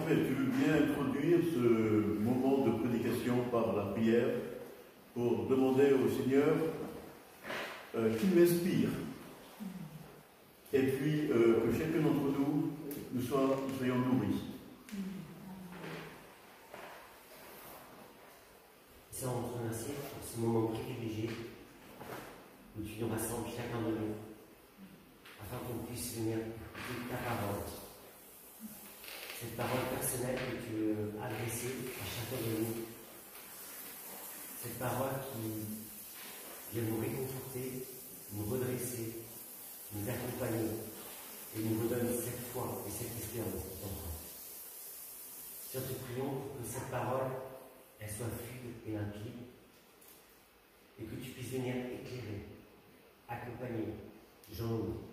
Raphaël, tu veux bien introduire ce moment de prédication par la prière pour demander au Seigneur qu'il m'inspire et puis que chacun d'entre nous soyons nourris. Ça, on te remercie pour ce moment privilégié où tu nous rassembles chacun de nous afin qu'on puisse venir écouter ta parole. Cette parole personnelle que tu veux adresser à chacun de nous. Cette parole qui vient nous réconforter, nous redresser, nous accompagner et nous redonne cette foi et cette espérance qui t'enfant. Seigneur, te prions pour que cette parole elle soit fluide et limpide et que tu puisses venir éclairer, accompagner Jean-Louis,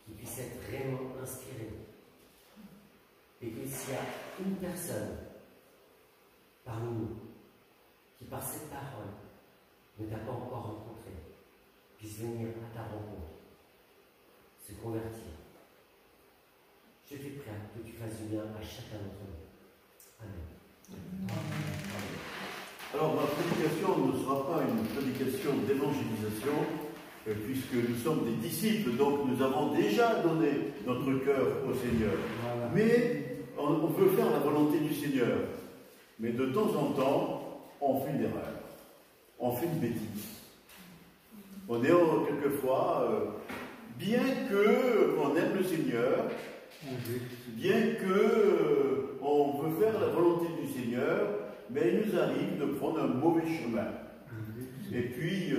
qui puisse être réellement inspiré et que s'il y a une personne parmi nous qui par cette parole ne t'a pas encore rencontré puisse venir à ta rencontre, se convertir. Je te prie que tu fasses du bien à chacun d'entre nous. Amen. Alors, ma prédication ne sera pas une prédication d'évangélisation, puisque nous sommes des disciples, donc nous avons déjà donné notre cœur au Seigneur. Voilà. Mais on veut faire la volonté du Seigneur. Mais de temps en temps, on fait une erreur. On fait une bêtise. On est quelquefois, bien qu'on aime le Seigneur, bien qu'on veut faire la volonté du Seigneur, mais il nous arrive de prendre un mauvais chemin. Et puis,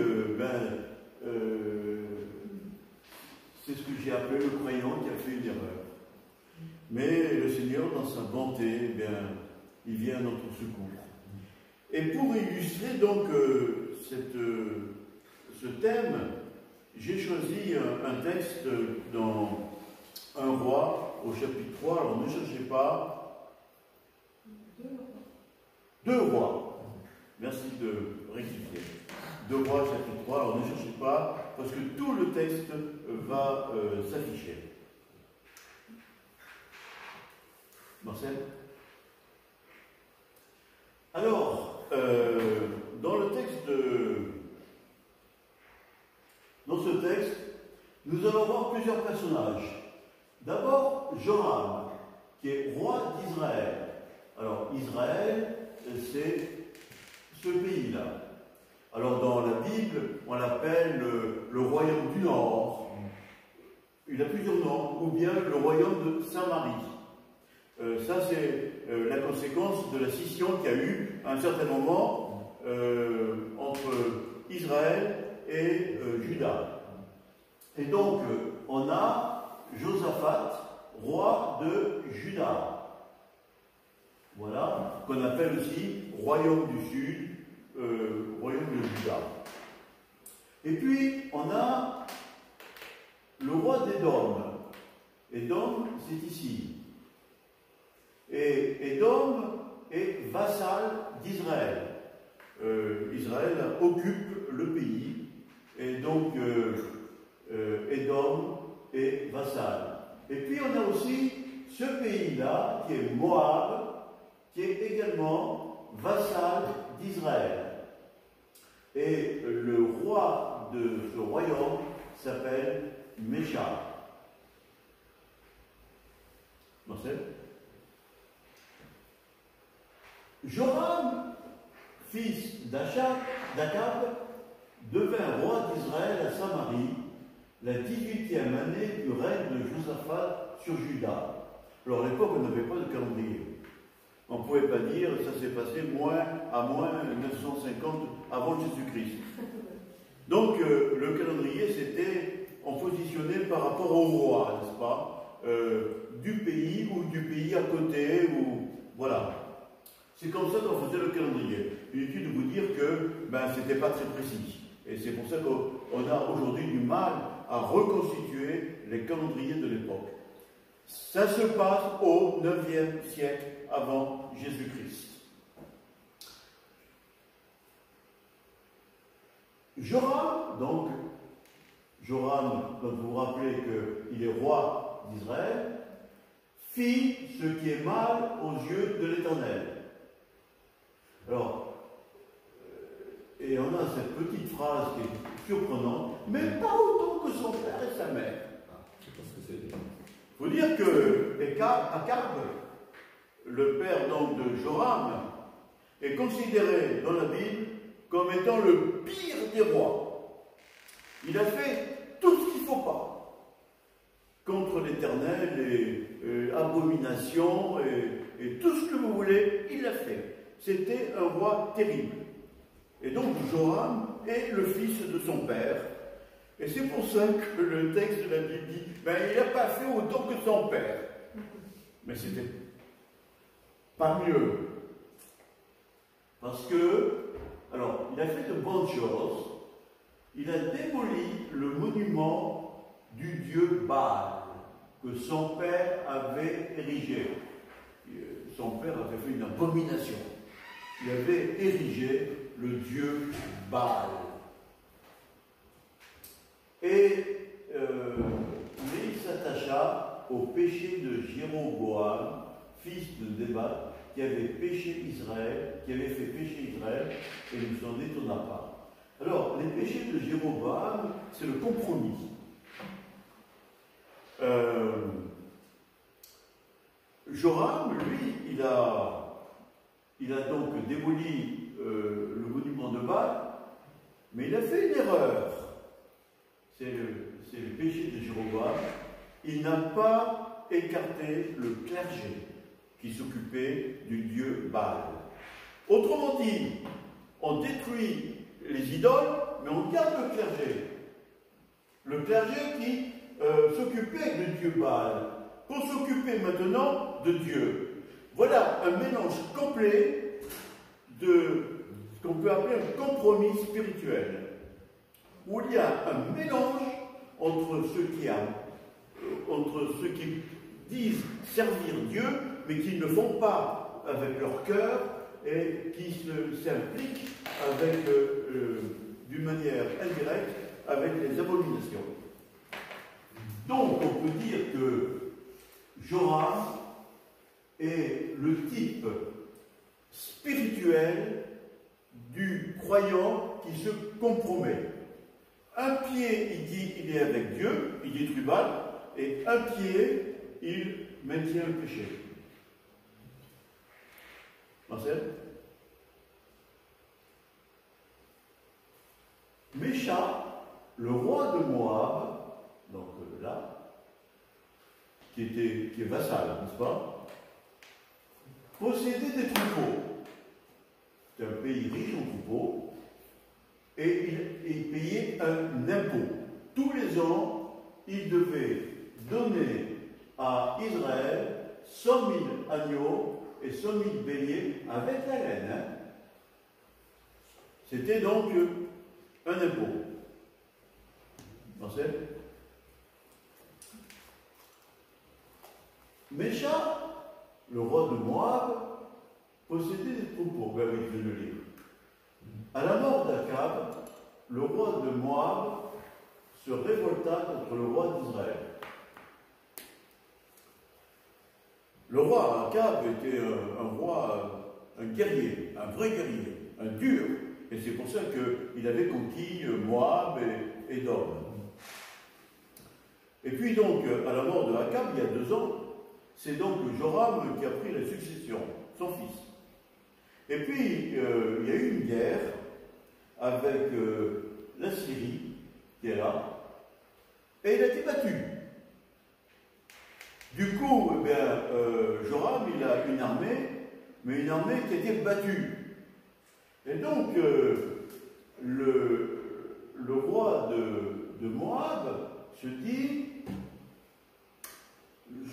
c'est ce que j'ai appelé le croyant qui a fait une erreur. Mais le Seigneur, dans sa bonté, il vient à notre secours. Et pour illustrer donc ce thème, j'ai choisi un texte dans un roi au chapitre 3. Alors ne cherchez pas. 2 rois. Merci de rectifier. 2 rois chapitre 3. Alors ne cherchez pas parce que tout le texte va s'afficher. Marcel? Alors, dans ce texte, nous allons voir plusieurs personnages. D'abord, Joram, qui est roi d'Israël. Alors, Israël, c'est ce pays-là. Alors, dans la Bible, on l'appelle le royaume du Nord. Il a plusieurs noms, ou bien le royaume de Samarie. Ça, c'est la conséquence de la scission qu'il y a eu à un certain moment entre Israël et Juda. Et donc, on a Josaphat, roi de Juda. Voilà, qu'on appelle aussi royaume du Sud, royaume de Juda. Et puis, on a le roi d'Édom. Édom, c'est ici. Et Édom est vassal d'Israël. Israël occupe le pays, et donc Édom est vassal. Et puis on a aussi ce pays-là, qui est Moab, qui est également vassal d'Israël. Et le roi de ce royaume s'appelle Mécha. Marcel? Joram, fils d'Achab, devint roi d'Israël à Samarie, la 18e année du règne de Josaphat sur Juda. Alors à l'époque, on n'avait pas de calendrier. On ne pouvait pas dire ça s'est passé moins 950 avant Jésus-Christ. Donc le calendrier, c'était, on positionnait par rapport au roi, n'est-ce pas, du pays ou du pays à côté, ou voilà. C'est comme ça qu'on faisait le calendrier. Inutile de vous dire que c'était pas très précis. Et c'est pour ça qu'on a aujourd'hui du mal à reconstituer les calendriers de l'époque. Ça se passe au 9e siècle avant Jésus-Christ. Joram, donc vous vous rappelez qu'il est roi d'Israël, fit ce qui est mal aux yeux de l'Éternel. Alors, et on a cette petite phrase qui est surprenante, mais pas autant que son père et sa mère. Il faut dire que Akab, le père donc de Joram, est considéré dans la Bible comme étant le pire des rois. Il a fait tout ce qu'il ne faut pas contre l'Éternel, et abomination, et tout ce que vous voulez, il l'a fait. C'était un roi terrible. Et donc Joram est le fils de son père. Et c'est pour ça que le texte de la Bible dit, ben, il n'a pas fait autant que son père. Mais c'était pas mieux. Parce que, alors, il a fait de bonnes choses. Il a démoli le monument du dieu Baal que son père avait érigé. Son père avait fait une abomination. Il avait érigé le dieu Baal. Et il s'attacha au péché de Jéroboam, fils de Débat, qui avait péché Israël, qui avait fait pécher Israël, et ne s'en étonna pas. Alors, les péchés de Jéroboam, c'est le compromis. Joram, lui, il a donc démoli le monument de Baal, mais il a fait une erreur. C'est le péché de Jéroboam. Il n'a pas écarté le clergé qui s'occupait du dieu Baal. Autrement dit, on détruit les idoles, mais on garde le clergé. Le clergé qui s'occupait du dieu Baal, pour s'occuper maintenant de Dieu. Voilà un mélange complet de ce qu'on peut appeler un compromis spirituel, où il y a un mélange entre ceux qui disent servir Dieu, mais qui ne le font pas avec leur cœur et qui s'impliquent avec, d'une manière indirecte avec les abominations. Donc, on peut dire que Joram est le type spirituel du croyant qui se compromet. Un pied, il dit, il est avec Dieu, il détruit Baal, et un pied, il maintient le péché. Marcel? Mécha, le roi de Moab, donc là, qui est vassal, n'est-ce pas, possédait des troupeaux. C'est un pays riche en troupeaux, et il payait un impôt. Tous les ans, il devait donner à Israël 100 000 agneaux et 100 000 béliers avec la laine. Hein. C'était donc un impôt. Marcel? Mécha, le roi de Moab, possédait des troupeaux. Ben oui, je vais le lire. À la mort d'Akab, le roi de Moab se révolta contre le roi d'Israël. Le roi Akab était un roi, un guerrier, un vrai guerrier, un dur. Et c'est pour ça qu'il avait conquis Moab et Édom. Et puis donc, à la mort de Akab, il y a 2 ans, c'est donc Joram qui a pris la succession, son fils. Et puis, il y a eu une guerre avec la Syrie, qui est là, et il a été battu. Du coup, eh bien, Joram, il a une armée, mais une armée qui a été battue. Et donc, le roi de Moab se dit,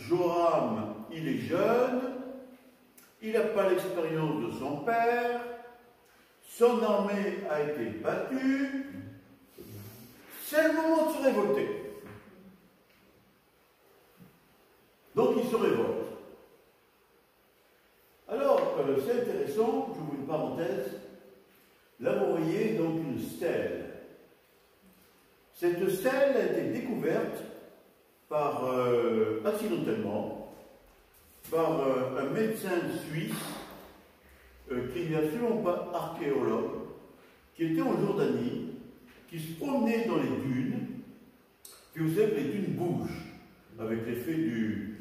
Joram, il est jeune, il n'a pas l'expérience de son père, son armée a été battue, c'est le moment de se révolter. Donc il se révolte. Alors, c'est intéressant, j'ouvre une parenthèse, là vous voyez donc une stèle. Cette stèle a été découverte par, accidentellement, par un médecin suisse qui n'est absolument pas archéologue, qui était en Jordanie, qui se promenait dans les dunes, puis vous savez que les dunes bougent, avec l'effet du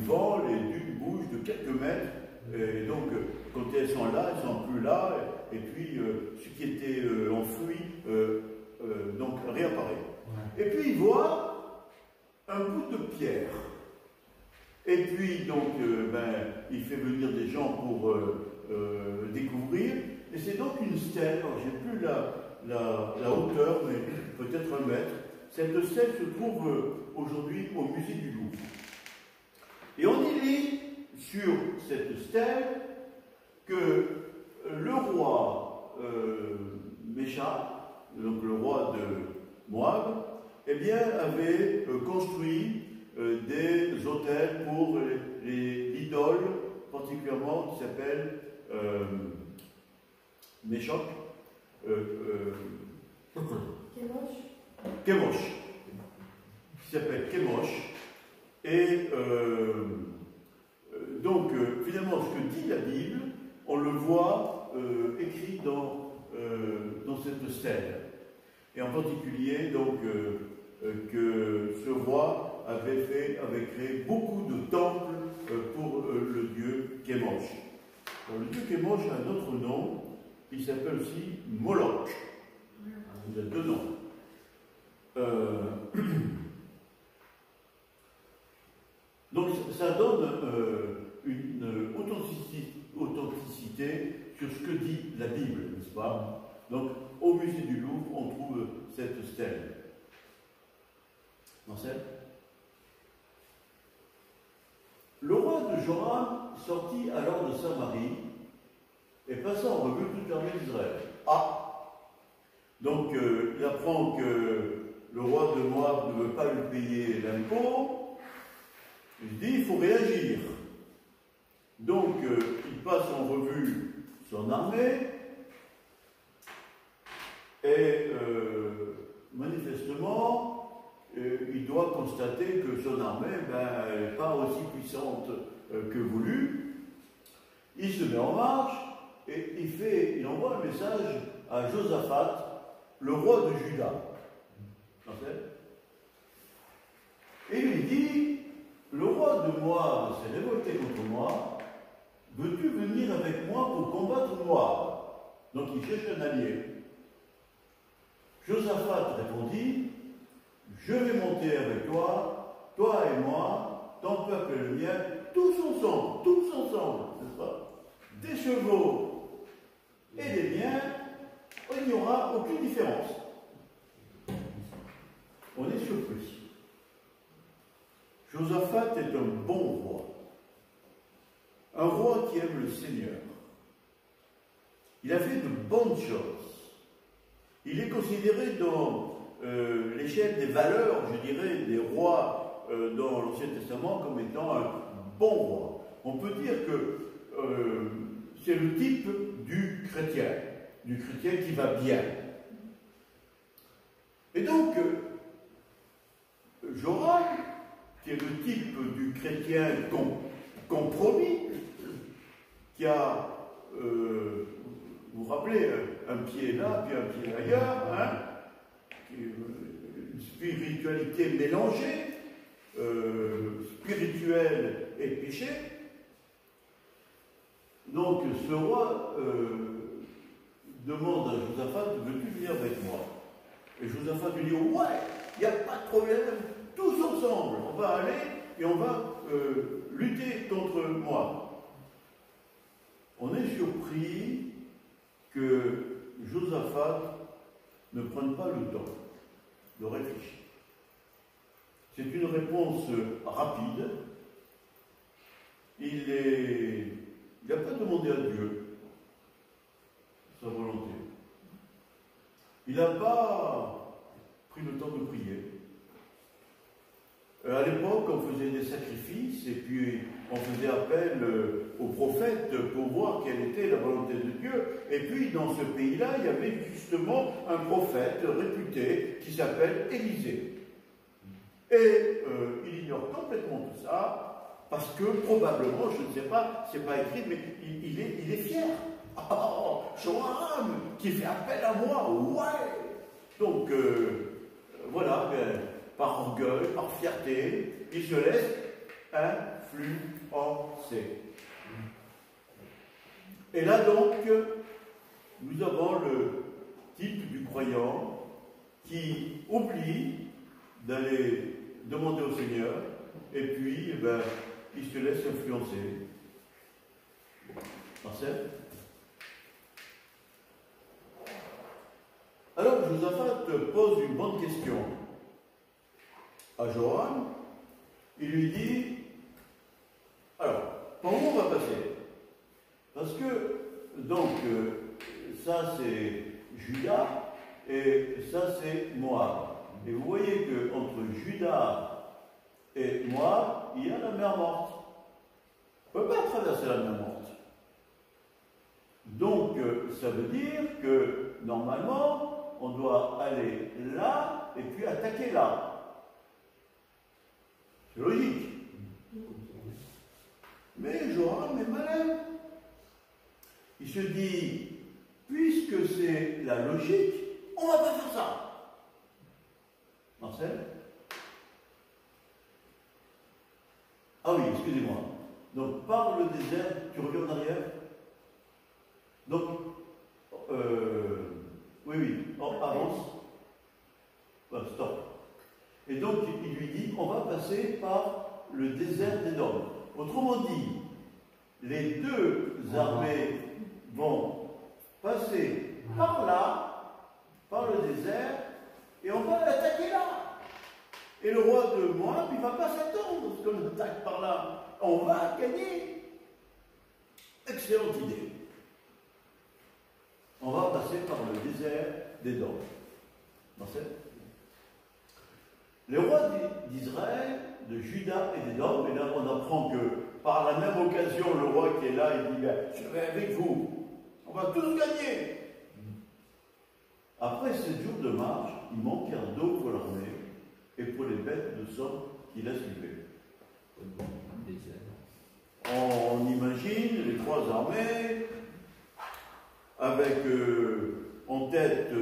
vent, les dunes bougent de quelques mètres, et donc quand elles sont là, elles sont plus là, et puis ce qui était enfoui donc réapparaît. Et puis il voit un bout de pierre. Et puis donc il fait venir des gens pour découvrir, et c'est donc une stèle. Alors j'ai plus la hauteur, mais peut-être 1 mètre. Cette stèle se trouve aujourd'hui au musée du Louvre. Et on y lit sur cette stèle que le roi Mécha, donc le roi de Moab, eh bien, avait construit des autels pour l'idole, particulièrement qui s'appelle Méchoc. Kémosh, qui s'appelle Kémosh, et donc finalement ce que dit la Bible, on le voit écrit dans cette stèle, et en particulier donc que ce roi avait créé beaucoup de temples pour le dieu Kémosh. Alors, le dieu Kémosh a un autre nom, il s'appelle aussi Moloch. Il a 2 noms. Donc ça donne une authenticité sur ce que dit la Bible, n'est-ce pas? Donc au musée du Louvre, on trouve cette stèle. Marcel? Le roi de Joram sortit alors de Samarie et passa en revue toute l'armée d'Israël. Donc il apprend que le roi de Moab ne veut pas lui payer l'impôt. Il dit il faut réagir. Donc il passe en revue son armée et manifestement il doit constater que son armée n'est pas aussi puissante que voulu. Il se met en marche et il envoie un message à Josaphat, le roi de Juda. Et il lui dit, le roi de Moab s'est révolté contre moi, veux-tu venir avec moi pour combattre Moab? Donc il cherche un allié. Josaphat répondit, je vais monter avec toi, toi et moi, ton peuple et le mien, tous ensemble, n'est-ce pas? Des chevaux et des biens, il n'y aura aucune différence. On est surpris. Josaphat est un bon roi. Un roi qui aime le Seigneur. Il a fait de bonnes choses. Il est considéré dans l'échelle des valeurs, je dirais, des rois dans l'Ancien Testament comme étant un bon roi. On peut dire que c'est le type du chrétien qui va bien. Et donc, Joram, qui est le type du chrétien compromis, qui a, vous vous rappelez, un pied là, puis un pied ailleurs, une spiritualité mélangée, spirituelle et péché. Donc ce roi demande à Josaphat, veux-tu venir avec moi? Et Josaphat lui dit, ouais, il n'y a pas de problème, tous ensemble, on va aller et on va lutter contre moi. On est surpris que Josaphat ne prenne pas le temps de réfléchir. C'est une réponse rapide. Il n'a pas demandé à Dieu sa volonté. Il n'a pas pris le temps de prier. À l'époque, on faisait des sacrifices et puis on faisait appel aux prophètes pour voir quelle était la volonté de Dieu. Et puis, dans ce pays-là, il y avait justement un prophète réputé qui s'appelle Élisée. Et il ignore complètement tout ça Parce que probablement, je ne sais pas, c'est pas écrit, mais il est fier. Oh, Joram qui fait appel à moi, ouais. Donc voilà, par orgueil, par fierté, il se laisse influencer. Et là donc, nous avons le type du croyant qui oublie d'aller demander au Seigneur, et puis il se laisse influencer. Marcel? Alors Josaphat pose une bonne question à Joram. Il lui dit, alors, par où on va passer? Parce que, donc, ça c'est Juda et ça c'est Moab. Et vous voyez qu'entre Juda et Moab, il y a la mer morte. On ne peut pas traverser la mer morte. Donc, ça veut dire que, normalement, on doit aller là et puis attaquer là. C'est logique. Mais Joram est malin. Il se dit, puisque c'est la logique, on ne va pas faire ça. Marcel? Ah oui, excusez-moi. Donc, par le désert, tu reviens en arrière? Donc, oui, avance. Voilà, stop. Et donc, il lui dit, on va passer par le désert d'Édom. Autrement dit, les deux armées vont passer par là, par le désert, et on va l'attaquer là. Et le roi de Moab, il ne va pas s'attendre à ce qu'on attaque par là. On va gagner. Excellente idée. On va passer par le désert d'Édom. Marcel? Les rois d'Israël, de Juda et d'Édom, et là on apprend que par la même occasion, le roi qui est là, il dit, je vais avec vous, on va tous gagner. Après 7 jours de marche, il manquèrent d'eau pour l'armée et pour les bêtes de somme qui la suivaient. On imagine les trois armées avec en tête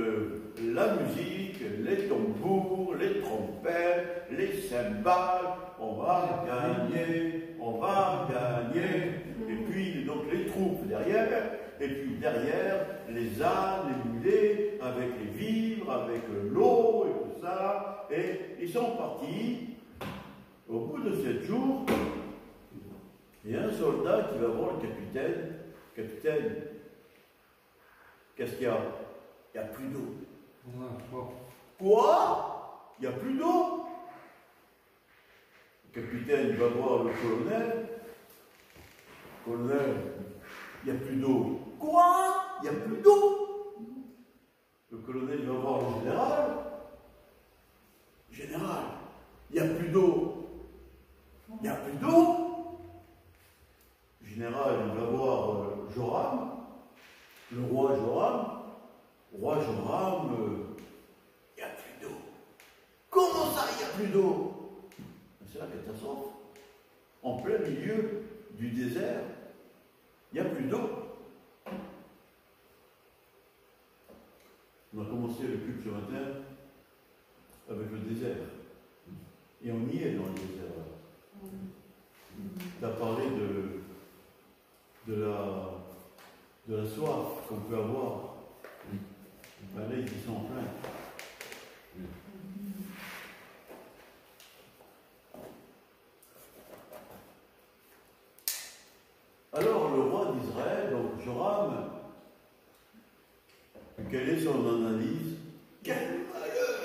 la musique, les tambours, les trompettes, les cymbales. On va gagner, on va gagner. Et puis donc les troupes derrière, et puis derrière les ânes, les mulets, avec les vivres, avec l'eau et tout ça. Et ils sont partis. Au bout de 7 jours, il y a un soldat qui va voir le capitaine. Capitaine, qu'est-ce qu'il y a? Il n'y a plus d'eau. Quoi? Il n'y a plus d'eau? Le capitaine va voir le colonel. Colonel, il n'y a plus d'eau. Quoi? Il n'y a plus d'eau? Le colonel va voir le général. Général, il n'y a plus d'eau. Il n'y a plus d'eau? Le général, il va voir Joram, le roi Joram. Roi Joram, il n'y a plus d'eau. Comment ça, il n'y a plus d'eau? C'est la catastrophe. En plein milieu du désert, il n'y a plus d'eau. On a commencé le culte ce matin avec le désert. Et on y est dans le désert. Tu as parlé de la soif qu'on peut avoir. Ben là, ils y sont en plein. Alors, le roi d'Israël, donc Joram, quelle est son analyse? Quel malheur!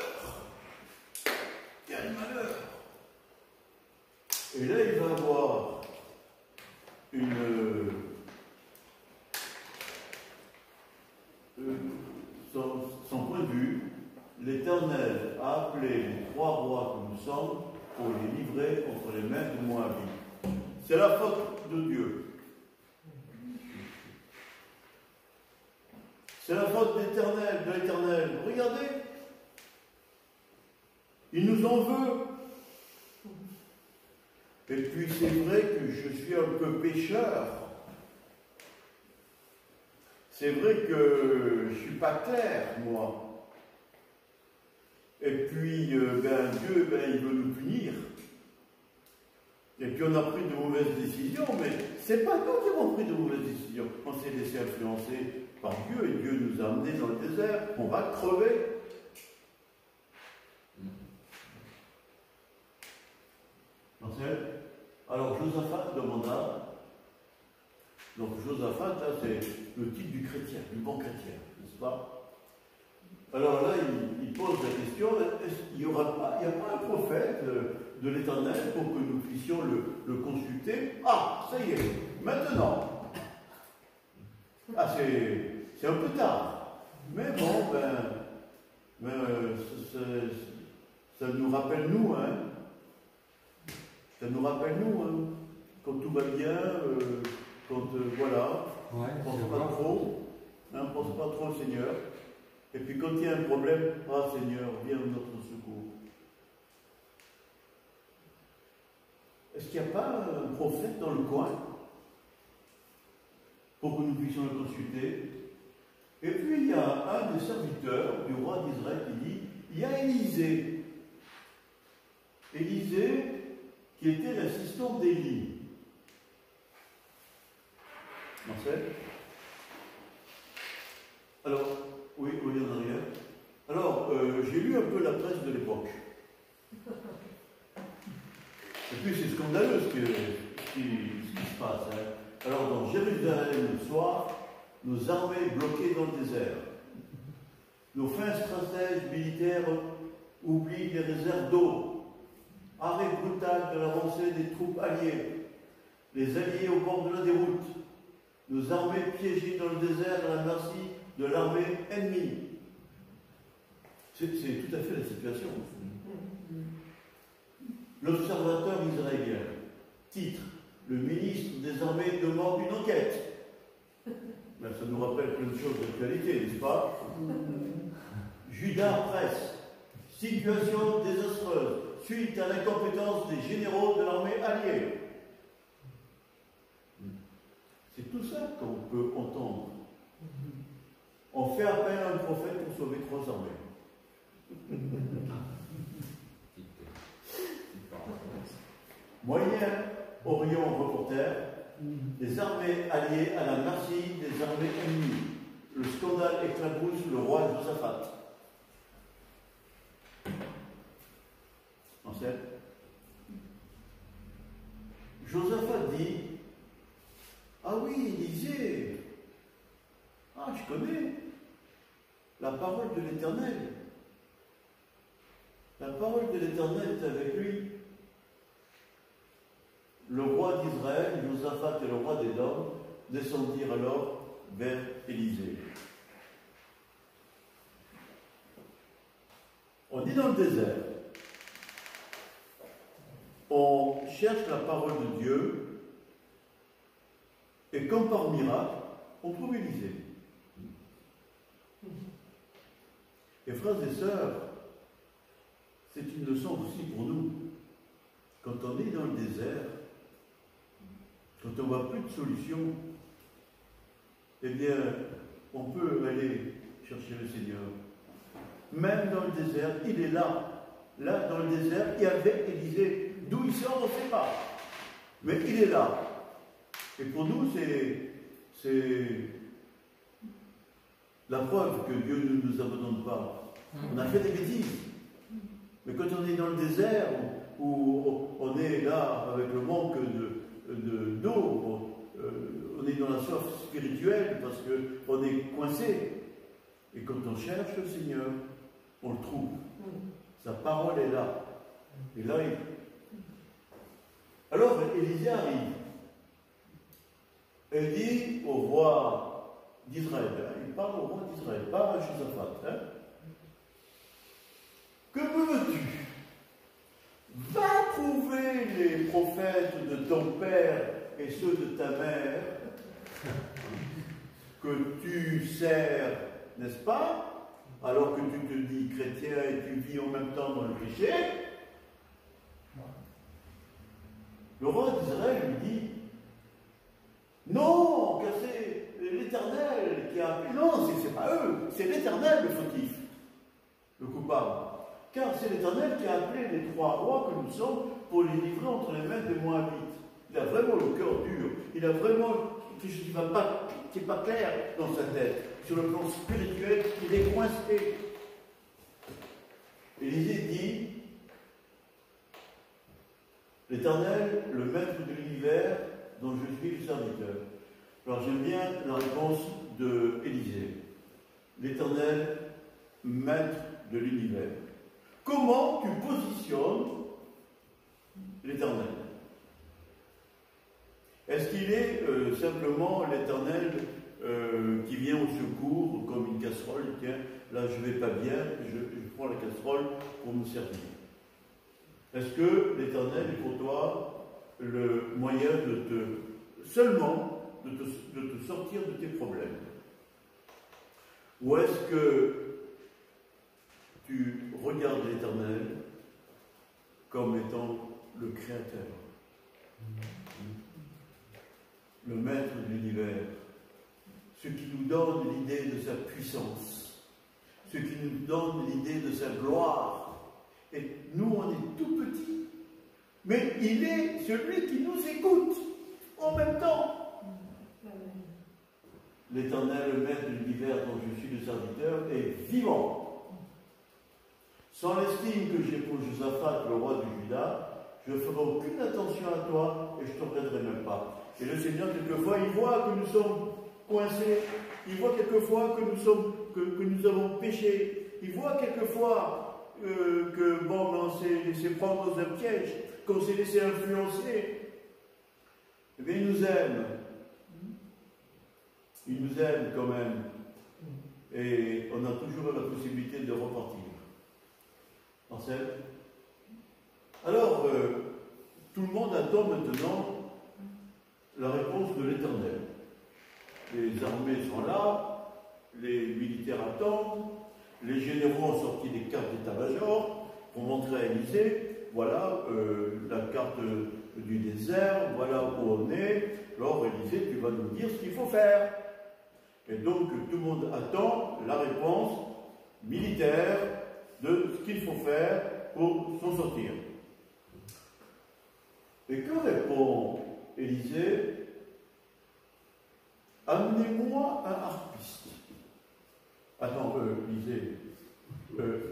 Quel malheur! Et là, il va avoir son point de vue. L'Éternel a appelé les 3 rois que nous sommes pour les livrer contre les mains de Moabites. C'est la faute de Dieu. C'est la faute de l'Éternel. Regardez, il nous en veut. Et puis c'est vrai que je suis un peu pécheur. C'est vrai que je ne suis pas clair, moi. Et puis, Dieu, il veut nous punir. Et puis on a pris de mauvaises décisions, mais c'est pas nous qui avons pris de mauvaises décisions. On s'est laissé influencer par Dieu, et Dieu nous a amenés dans le désert. On va crever. Marcel? Alors Josaphat demanda, donc Josaphat, là, c'est le type du chrétien, du bon chrétien, n'est-ce pas? Alors là, il pose la question, il n'y a pas un prophète de l'Éternel pour que nous puissions le consulter? Ah, ça y est, maintenant. Ah, c'est un peu tard. Mais bon, ça nous rappelle nous, hein. Ça nous rappelle nous, hein. Quand tout va bien, quand, voilà, Ouais, on ne pense pas trop, hein, on ne pense pas trop au Seigneur. Et puis quand il y a un problème, ah Seigneur, viens à notre secours. Est-ce qu'il n'y a pas un prophète dans le coin pour que nous puissions le consulter? Et puis il y a un des serviteurs du roi d'Israël qui dit, il y a Élisée. Élisée qui était l'assistant d'Élie. Marcel? Alors, oui, en arrière. Alors, j'ai lu un peu la presse de l'époque. Et puis c'est scandaleux ce qui se passe. Hein. Alors, dans Jérusalem le soir, nos armées bloquées dans le désert. Nos fins stratèges militaires oublient les réserves d'eau. Arrêt brutal de l'avancée des troupes alliées. Les alliés au bord de la déroute. Nos armées piégées dans le désert à la merci de l'armée ennemie. C'est tout à fait la situation. L'observateur israélien. Titre: le ministre des armées demande une enquête. Ben, ça nous rappelle plein de choses d'actualité, n'est-ce pas? Judas Presse. Situation désastreuse suite à l'incompétence des généraux de l'armée alliée. C'est tout ça qu'on peut entendre. On fait appel à un prophète pour sauver 3 armées. Moyen-Orient reporter, les armées alliées à la merci des armées ennemies. Le scandale éclabousse le roi Josaphat. Marcel? Josaphat dit, ah oui, Élisée, ah je connais la parole de l'Éternel. La parole de l'Éternel est avec lui. Le roi d'Israël, Josaphat et le roi d'Édom descendirent alors vers Élisée. On dit dans le désert, on cherche la parole de Dieu, et comme par miracle, on trouve Élisée. Et frères et sœurs, c'est une leçon aussi pour nous. Quand on est dans le désert, quand on ne voit plus de solution, eh bien, on peut aller chercher le Seigneur. Même dans le désert, il est là. Là, dans le désert, il y avait Élisée. D'où il sort, on ne sait pas. Mais il est là. Et pour nous, c'est la preuve que Dieu ne nous abandonne pas. On a fait des bêtises. Mais quand on est dans le désert, où on est là avec le manque d'eau, on est dans la soif spirituelle parce qu'on est coincé. Et quand on cherche le Seigneur, on le trouve. Sa parole est là. Et là, alors Élisée arrive. Elle dit au roi d'Israël, hein, il parle au roi d'Israël, pas à Josaphat. Hein. Que me veux-tu? Va trouver les prophètes de ton père et ceux de ta mère que tu sers, n'est-ce pas? Alors que tu te dis chrétien et tu vis en même temps dans le péché. Le roi d'Israël lui dit, non, car c'est l'Éternel qui a appelé. Non, c'est pas eux, c'est l'Éternel le fautif, le coupable. Car c'est l'Éternel qui a appelé les 3 rois que nous sommes pour les livrer entre les mains des Moabites. Il a vraiment le cœur dur, il a vraiment quelque chose qui n'est pas clair dans sa tête. Sur le plan spirituel, il est coincé. Élisée dit, l'Éternel, le maître de l'univers, dont je suis le serviteur. Alors j'aime bien la réponse d'Élisée. L'Éternel, maître de l'univers. Comment tu positionnes l'Éternel? Est-ce qu'il est simplement l'Éternel qui vient au secours comme une casserole? Tiens, là je vais pas bien, je prends la casserole pour me servir. Est-ce que l'Éternel est pour toi le moyen seulement de te sortir de tes problèmes? Ou est-ce que tu regardes l'Éternel comme étant le Créateur, le Maître de l'univers, ce qui nous donne l'idée de sa puissance, ce qui nous donne l'idée de sa gloire? Et nous, on est tout petits, mais il est celui qui nous écoute en même temps. L'Éternel, le Maître de l'univers dont je suis le serviteur, est vivant. Sans l'estime que j'ai pour Josaphat, le roi de Juda, je ne ferai aucune attention à toi et je ne te regarderai même pas. Et le Seigneur, quelquefois, il voit que nous sommes coincés, il voit quelquefois que nous avons péché, il voit quelquefois on s'est laissé prendre dans un piège, qu'on s'est laissé influencer. Eh bien, il nous aime. Il nous aime quand même. Et on a toujours la possibilité de repartir. Marcel? Alors, tout le monde attend maintenant la réponse de l'Éternel. Les armées sont là, les militaires attendent, les généraux ont sorti des cartes d'état-major pour montrer à Élisée, voilà la carte du désert, voilà où on est. Alors Élisée, tu vas nous dire ce qu'il faut faire. Et donc tout le monde attend la réponse militaire de ce qu'il faut faire pour s'en sortir. Et que répond Élisée? Amenez-moi un harpiste. Attends, Élisée,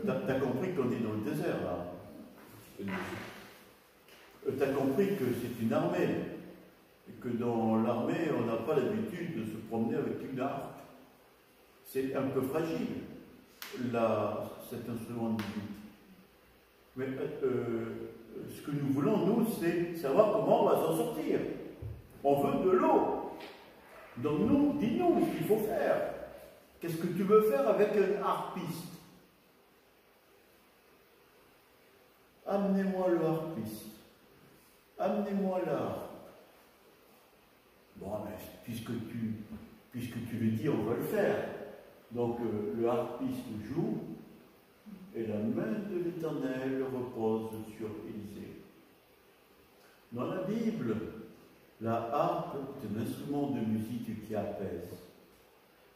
t'as compris qu'on est dans le désert, là. T'as compris que c'est une armée, et que dans l'armée, on n'a pas l'habitude de se promener avec une harpe. C'est un peu fragile, cet instrument de musique. Mais ce que nous voulons, nous, c'est savoir comment on va s'en sortir. On veut de l'eau. Donc nous, dis-nous ce qu'il faut faire. Qu'est-ce que tu veux faire avec un harpiste? Amenez-moi le harpiste. Amenez-moi l'harpe. Bon, mais puisque tu le dis, on va le faire. Donc le harpiste joue, et la main de l'Éternel repose sur Élisée. Dans la Bible, la harpe est un instrument de musique qui apaise.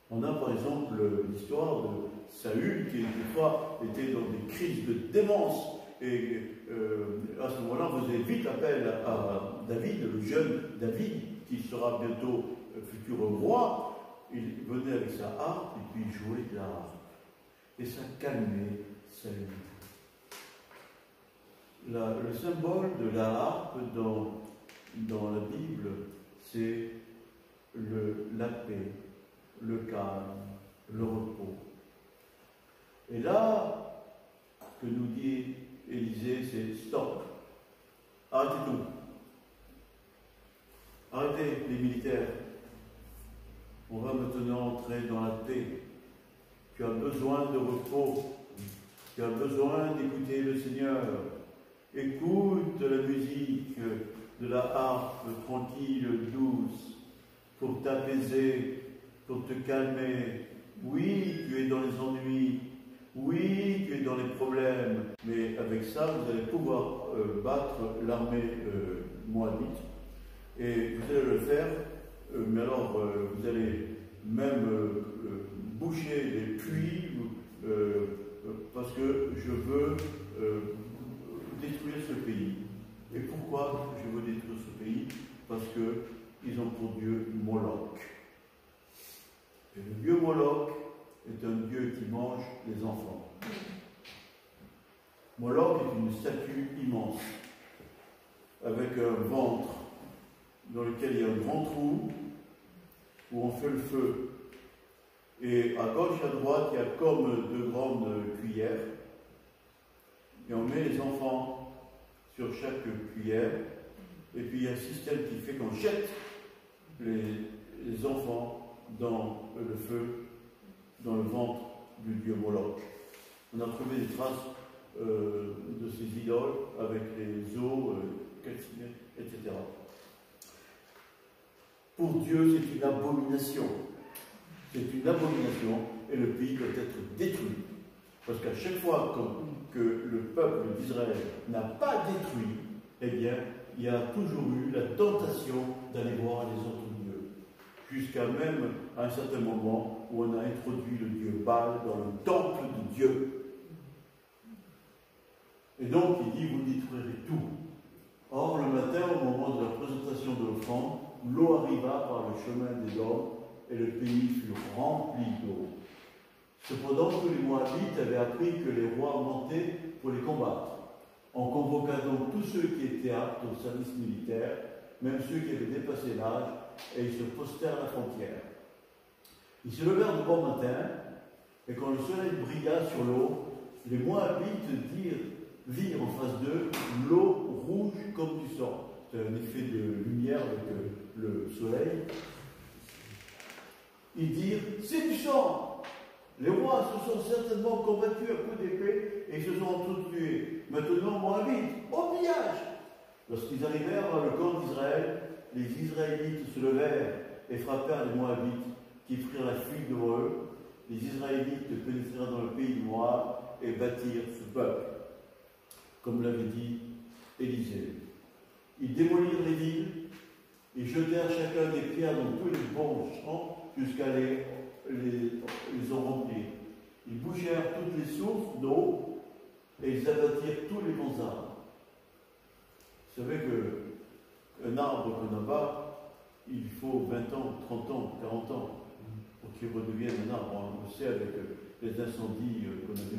On a par exemple l'histoire de Saül qui des fois était dans des crises de démence et à ce moment-là on faisait vite appel à David, le jeune David qui sera bientôt futur roi. Il venait avec sa harpe et puis il jouait de la harpe. Et ça calmait Saül. Le symbole de la harpe dans la Bible, c'est la paix, le calme, le repos. Et là, ce que nous dit Élisée, c'est stop. Arrêtez tout. Arrêtez les militaires. On va maintenant entrer dans la paix. Tu as besoin de repos. Tu as besoin d'écouter le Seigneur. Écoute la musique de la harpe tranquille, douce, pour t'apaiser, pour te calmer. Oui, tu es dans les ennuis. Oui, tu es dans les problèmes. Mais avec ça, vous allez pouvoir battre l'armée moabite. Et vous allez le faire, mais alors vous allez même boucher les puits, parce que je veux détruire ce pays. Et pourquoi je veux détruire ce pays? Parce qu'ils ont pour Dieu Moloch. Et le dieu Moloch est un dieu qui mange les enfants. Moloch est une statue immense, avec un ventre dans lequel il y a un grand trou, où on fait le feu. Et à gauche, à droite, il y a comme deux grandes cuillères, et on met les enfants sur chaque cuillère, et puis il y a un système qui fait qu'on jette les enfants dans le feu, dans le ventre du dieu Moloch. On a trouvé des traces de ces idoles avec les os calcinés, etc. Pour Dieu, c'est une abomination. C'est une abomination et le pays doit être détruit. Parce qu'à chaque fois que le peuple d'Israël n'a pas détruit, eh bien, il y a toujours eu la tentation d'aller voir les autres dieux. Jusqu'à même à un certain moment où on a introduit le dieu Baal dans le temple de Dieu. Et donc, il dit, vous détruirez tout. Or, le matin, au moment de la présentation de l'offrande, l'eau arriva par le chemin des hommes et le pays fut rempli d'eau. Cependant, tous les Moabites avaient appris que les rois montaient pour les combattre. On convoqua donc tous ceux qui étaient aptes au service militaire, même ceux qui avaient dépassé l'âge, et ils se postèrent à la frontière. Ils se levèrent de bon matin, et quand le soleil brilla sur l'eau, les Moabites virent en face d'eux l'eau rouge comme du sang. C'est un effet de lumière avec le soleil. Ils dirent, c'est du sang! Les rois se sont certainement combattus à coups d'épée et se sont tous tués. Maintenant, Moabites, au pillage! Lorsqu'ils arrivèrent dans le camp d'Israël, les Israélites se levèrent et frappèrent les Moabites, qui prirent la fuite devant eux. Les Israélites pénétrèrent dans le pays de Moab et bâtirent ce peuple, comme l'avait dit Élisée. Ils démolirent les villes, ils jetèrent chacun des pierres dans tous les bons champs jusqu'à les ont remplis. Ils bouchèrent toutes les sources d'eau et ils abattirent tous les bons arbres. Vous savez qu'un arbre qu'on abat, il faut 20 ans, 30 ans, 40 ans pour qu'il redevienne un arbre. On le sait avec les incendies qu'on a vu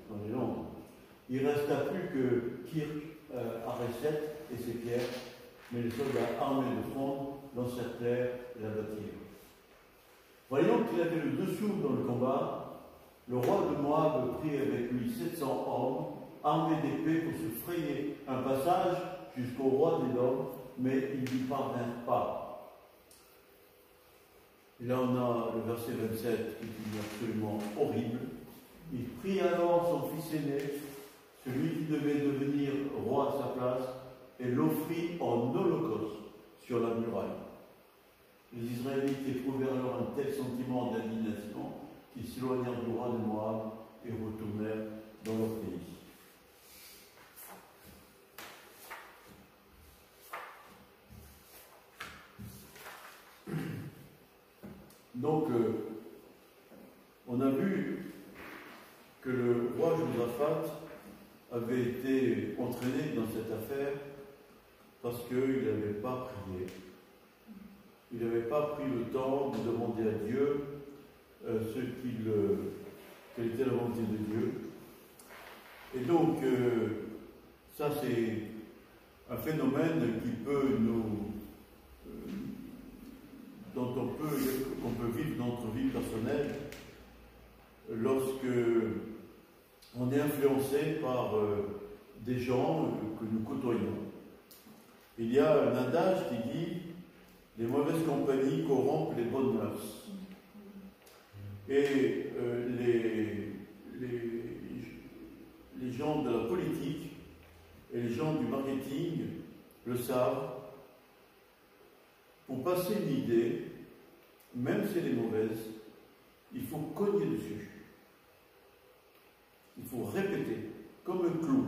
dans les Landes. Il ne resta plus que Kirk, Areset et ses pierres, mais les soldats armés de fronde l'encerclèrent et l'abattirent. Voyant qu'il avait le dessous dans le combat, le roi de Moab prit avec lui 700 hommes, armés d'épées pour se frayer un passage jusqu'au roi des hommes, mais ils n'y parvinrent pas. Et là on a le verset 27 qui est absolument horrible. Il prit alors son fils aîné, celui qui devait devenir roi à sa place, et l'offrit en holocauste sur la muraille. Les Israélites éprouvèrent alors un tel sentiment d'indignation qu'ils s'éloignèrent du roi de Moab et retournèrent dans leur pays. Donc, on a vu que le roi Josaphat avait été entraîné dans cette affaire parce qu'il n'avait pas prié. Il n'avait pas pris le temps de demander à Dieu quelle était la volonté de Dieu. Et donc, ça c'est un phénomène qui peut qu'on peut vivre dans notre vie personnelle lorsque on est influencé par des gens que nous côtoyons. Il y a un adage qui dit les mauvaises compagnies corrompent les bonnes mœurs. Et les gens de la politique et les gens du marketing le savent. Pour passer une idée, même si elle est mauvaise, il faut cogner dessus. Il faut répéter, comme un clou.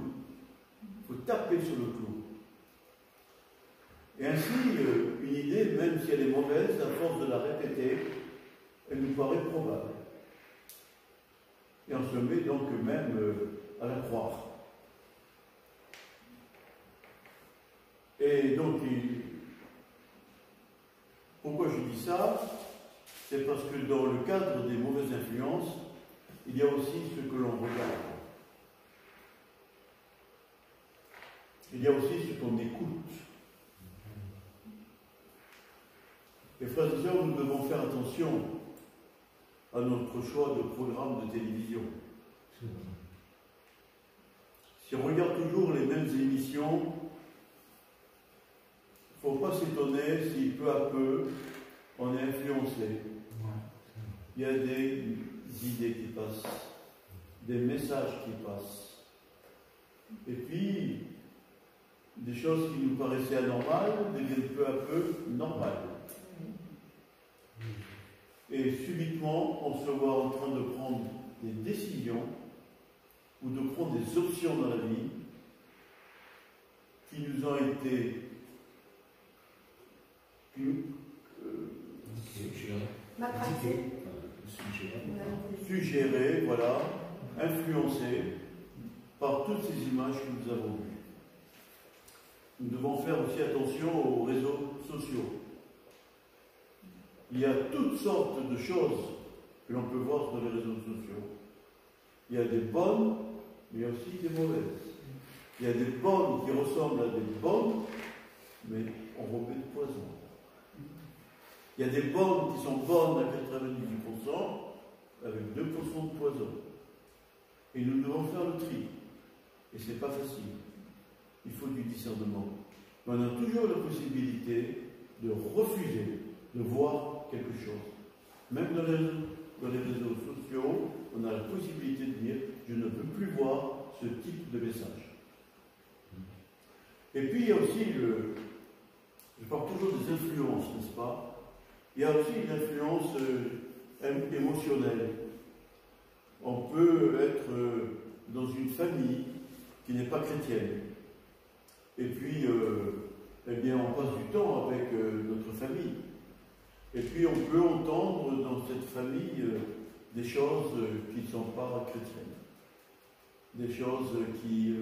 taper sur le clou. Et ainsi, une idée, même si elle est mauvaise, à force de la répéter, elle nous paraît probable. Et on se met donc même à la croire. Et donc, pourquoi je dis ça? C'est parce que dans le cadre des mauvaises influences, il y a aussi ce que l'on regarde. Il y a aussi ce qu'on écoute. Et frères et sœurs, nous devons faire attention à notre choix de programme de télévision. Si on regarde toujours les mêmes émissions, il ne faut pas s'étonner si peu à peu on est influencé. Il y a des idées qui passent, des messages qui passent. Et puis, des choses qui nous paraissaient anormales deviennent peu à peu normales. Et subitement, on se voit en train de prendre des décisions ou de prendre des options dans la vie qui nous ont été suggérées, voilà, influencées par toutes ces images que nous avons vues. Nous devons faire aussi attention aux réseaux sociaux. Il y a toutes sortes de choses que l'on peut voir sur les réseaux sociaux. Il y a des bonnes, mais il y a aussi des mauvaises. Il y a des bonnes qui ressemblent à des bonnes, mais enrobées de poison. Il y a des bonnes qui sont bonnes à 98%, avec 2% de poison. Et nous devons faire le tri. Et ce n'est pas facile. Il faut du discernement. Mais on a toujours la possibilité de refuser de voir quelque chose. Même dans les réseaux sociaux, on a la possibilité de dire « je ne veux plus voir ce type de message ». Et puis il y a aussi je parle toujours des influences, n'est-ce pas? Il y a aussi une influence émotionnelle. On peut être dans une famille qui n'est pas chrétienne. Et puis, eh bien, on passe du temps avec notre famille. Et puis, on peut entendre dans cette famille des choses qui ne sont pas chrétiennes. Des choses qui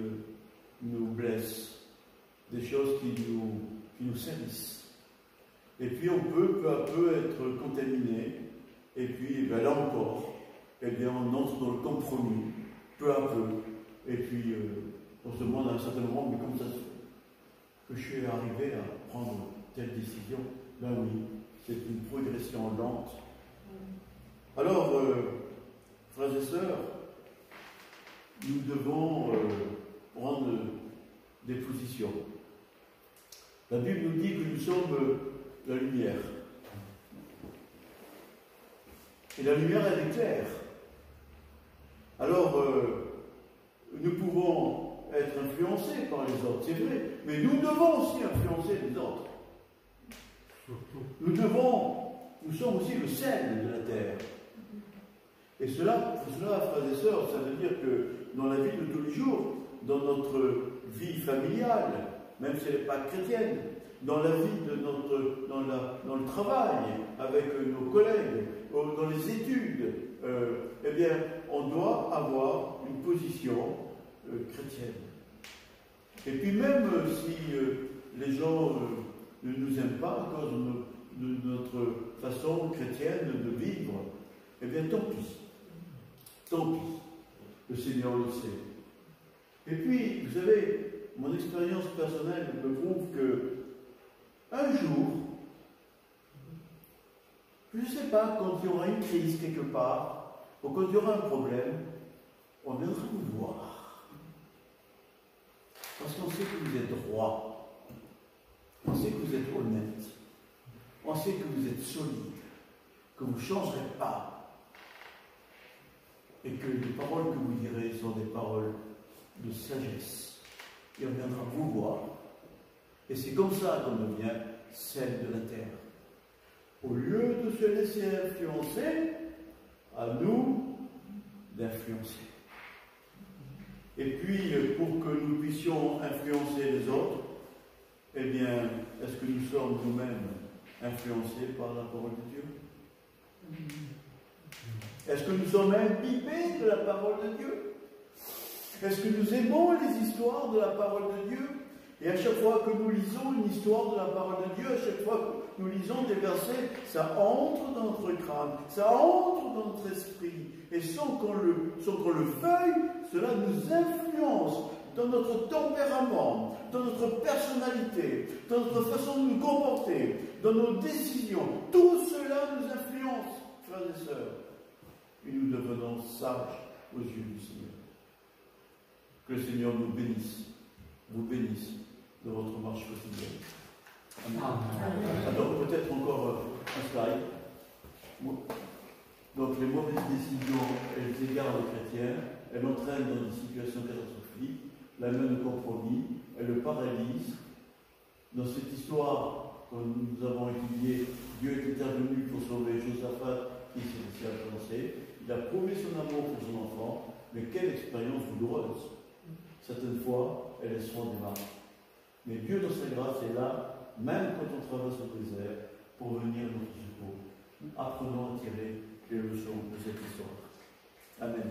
nous blessent. Des choses qui nous salissent. Et puis, on peut peu à peu être contaminé. Et puis, ben, là encore, eh bien, on entre dans le compromis, peu à peu. Et puis, on se demande à un certain moment, mais comment ça se fait que je suis arrivé à prendre telle décision? Ben oui, c'est une progression lente. Alors, frères et sœurs, nous devons prendre des positions. La Bible nous dit que nous sommes la lumière. Et la lumière, elle est claire. Alors, nous pouvons être influencés par les autres, c'est vrai, mais nous devons aussi influencer les autres. Nous sommes aussi le sel de la terre. Et pour cela, frères et sœurs, ça veut dire que dans la vie de tous les jours, dans notre vie familiale, même si elle n'est pas chrétienne, dans la vie dans le travail, avec nos collègues, dans les études, eh bien, on doit avoir une position chrétienne. Et puis même si les gens ne nous aiment pas à cause de notre façon chrétienne de vivre, eh bien tant pis. Tant pis. Le Seigneur le sait. Et puis, vous savez, mon expérience personnelle me prouve que un jour, je ne sais pas, quand il y aura une crise quelque part, ou quand il y aura un problème, on viendra vous voir. Parce qu'on sait que vous êtes droit, on sait que vous êtes honnête, on sait que vous êtes solide, que vous ne changerez pas, et que les paroles que vous direz sont des paroles de sagesse. Et on viendra vous voir. Et c'est comme ça qu'on devient celle de la terre. Au lieu de se laisser influencer, à nous d'influencer. Et puis, pour que nous puissions puissions influencer les autres, eh bien, est-ce que nous sommes nous-mêmes influencés par la parole de Dieu? Est-ce que nous sommes imbibés de la parole de Dieu? Est-ce que nous aimons les histoires de la parole de Dieu? Et à chaque fois que nous lisons une histoire de la parole de Dieu, à chaque fois que nous lisons des versets, ça entre dans notre crâne, ça entre dans notre esprit. Et sans qu'on le veuille, cela nous influence dans notre tempérament, dans notre personnalité, dans notre façon de nous comporter, dans nos décisions. Tout cela nous influence, frères et sœurs. Et nous devenons sages aux yeux du Seigneur. Que le Seigneur nous bénisse, vous bénisse de votre marche quotidienne. Amen. Alors, peut-être encore un slide. Donc, les mauvaises décisions, elles égarent les chrétiens, elles entraînent dans des situations catastrophiques, l'amènent au compromis, elles le paralysent. Dans cette histoire que nous avons étudiée, Dieu est intervenu pour sauver Josaphat qui s'est laissé influencer. Il a prouvé son amour pour son enfant, mais quelle expérience douloureuse. Certaines fois, elles laisseront des marques. Mais Dieu, dans sa grâce, est là, même quand on traverse le désert, pour venir à notre secours. Apprenons à tirer les leçons de cette histoire. Amen.